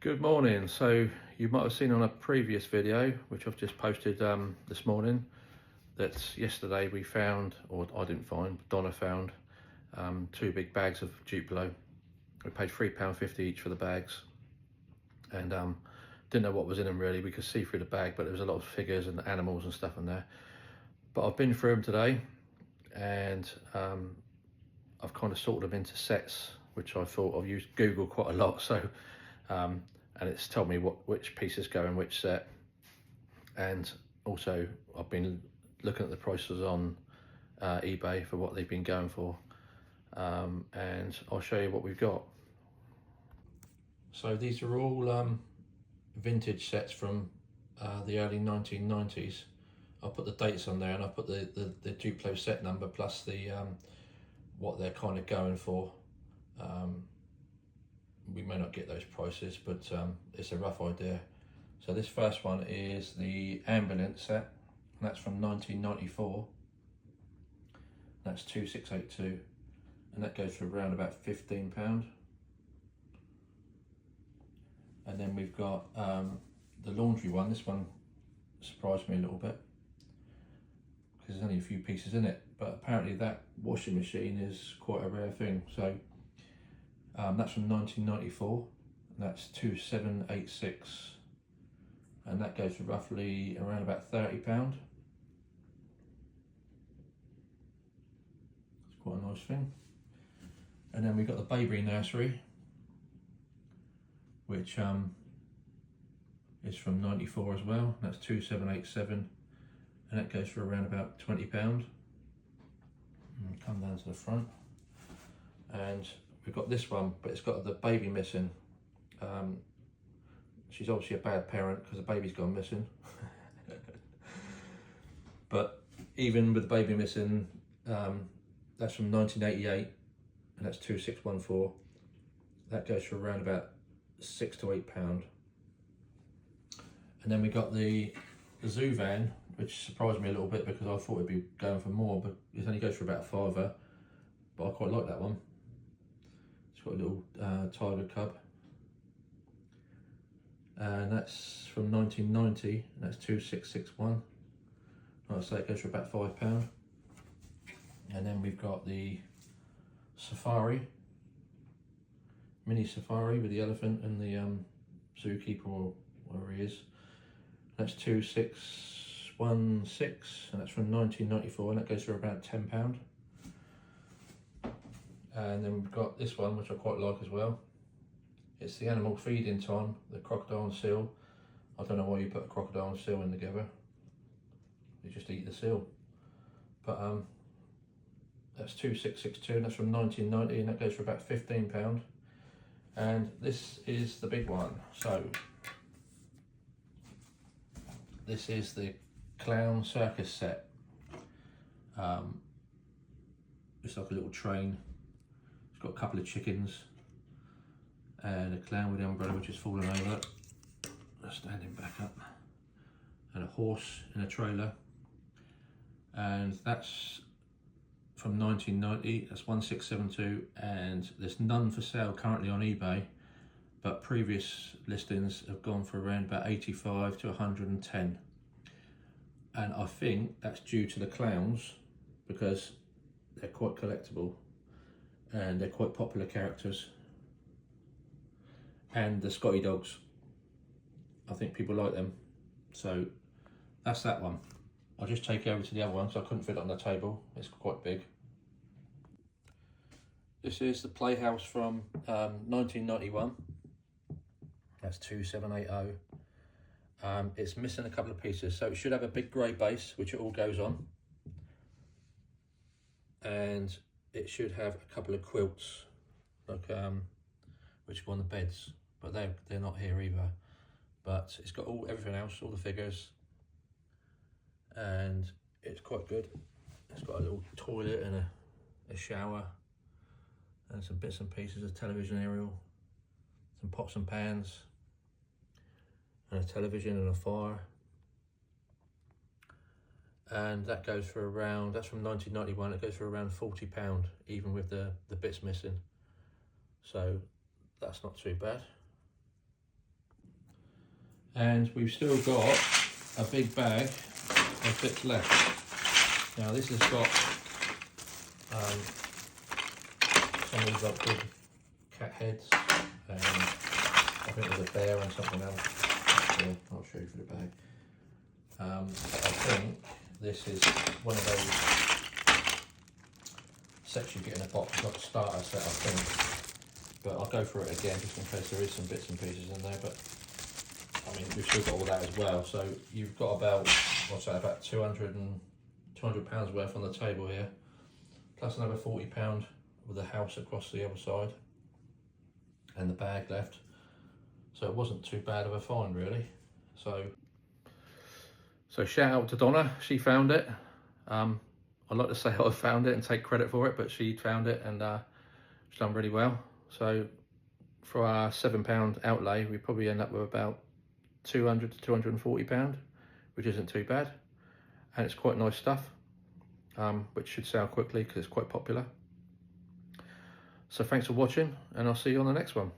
Good morning. So you might have seen on a previous video, which I've just posted this morning, that yesterday we found, or I didn't find, but Donna found two big bags of Duplo. We paid £3.50 each for the bags, and didn't know what was in them really. We could see through the bag, but there was a lot of figures and animals and stuff in there. But I've been through them today, and I've kind of sorted them into sets, which I thought I've used Google quite a lot, so and it's told me which pieces go in which set. And also I've been looking at the prices on eBay for what they've been going for, and I'll show you what we've got. So these are all vintage sets from the early 1990s. I'll put the dates on there, and I'll put the Duplo set number plus the what they're kind of going for. We may not get those prices, but it's a rough idea. So this first one is the ambulance set, and that's from 1994. That's 2682, and that goes for around about £15. And then we've got the laundry one. This one surprised me a little bit because there's only a few pieces in it, but apparently that washing machine is quite a rare thing. So that's from 1994, and that's 2786, and that goes for roughly around about £30. It's quite a nice thing. And then we've got the baby nursery, which is from 94 as well. That's 2787, and that goes for around about £20. And come down to the front, and we've got this one, but it's got the baby missing. She's obviously a bad parent because the baby's gone missing. But even with the baby missing, that's from 1988, and that's 2614. That goes for around about £6 to £8. And then we got the zoo van, which surprised me a little bit because I thought it'd be going for more, but it only goes for about £5. But I quite like that one. Got a little tiger cub, and that's from 1990, and that's 2661. Like I say, it goes for about £5. And then we've got the safari, mini safari with the elephant and the zookeeper, or whatever he is. That's 2616, and that's from 1994, and that goes for about £10. And then we've got this one, which I quite like as well. It's the animal feeding time, the crocodile and seal. I don't know why you put a crocodile and seal in together. You just eat the seal. But that's 2662, and that's from 1990, and that goes for about £15. And this is the big one. So this is the clown circus set. It's like a little train. Got a couple of chickens and a clown with the umbrella which is falling over, standing back up, and a horse in a trailer, and that's from 1990. That's 1672, and there's none for sale currently on eBay, but previous listings have gone for around about 85 to 110, and I think that's due to the clowns because they're quite collectible and they're quite popular characters, and the Scotty dogs, I think people like them. So that's that one. I'll just take you over to the other one, so I couldn't fit it on the table, it's quite big. This is the Playhouse from 1991. That's 2780. It's missing a couple of pieces, so it should have a big grey base which it all goes on, and it should have a couple of quilts, like which go on the beds, but they're not here either. But it's got everything else, all the figures, and it's quite good. It's got a little toilet and a shower, and some bits and pieces of television aerial, some pots and pans, and a television and a fire. And that goes for around, that's from 1991, it goes for around £40, even with the bits missing. So that's not too bad. and we've still got a big bag of bits left. Now this has got some of these like good cat heads, and I think there's a bear and something else. Yeah, I'll show you for the bag. I think this is one of those sets you get in a box, not a starter set, I think. But I'll go through it again just in case there is some bits and pieces in there. But I mean, we've still got all that as well. So you've got about, I'll say about 200 pounds worth on the table here, plus another £40 with the house across the other side, and the bag left. So it wasn't too bad of a find, really. So shout out to Donna, she found it. I'd like to say I found it and take credit for it, but she found it, and she's done really well. So for our £7 outlay, we probably end up with about 200 to 240 pound, which isn't too bad, and it's quite nice stuff, which should sell quickly because it's quite popular. So thanks for watching, and I'll see you on the next one.